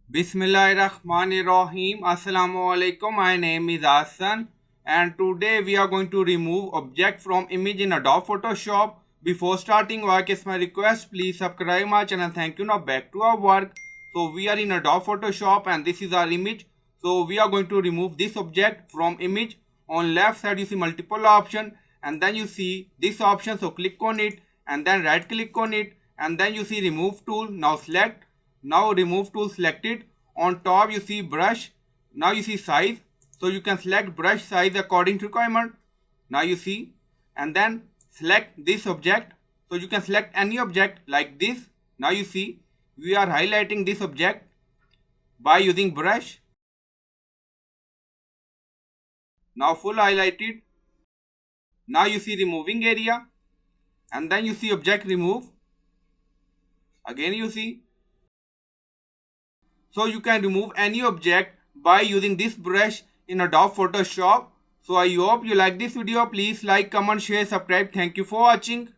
Bismillahirrahmanirrahim. Assalamu alaikum. My name is Hassan and today we are going to remove object from image in Adobe Photoshop. Before starting work, it's my request, please subscribe my channel. Thank you. Now back to our work. So we are in Adobe Photoshop and this is our image. So we are going to remove this object from image. On left side you see multiple option and then you see this option. So click on it and then right click on it and then you see remove tool. Now select. Now remove tool selected. On top you see brush. Now you see size. So you can select brush size according to requirement. Now you see and then select this object. So you can select any object like this. Now you see we are highlighting this object by using brush. Now full highlighted. Now you see removing area and then you see object remove. Again you see. So you can remove any object by using this brush in Adobe Photoshop. So I hope you like this video. Please like, comment, share, subscribe. Thank you for watching.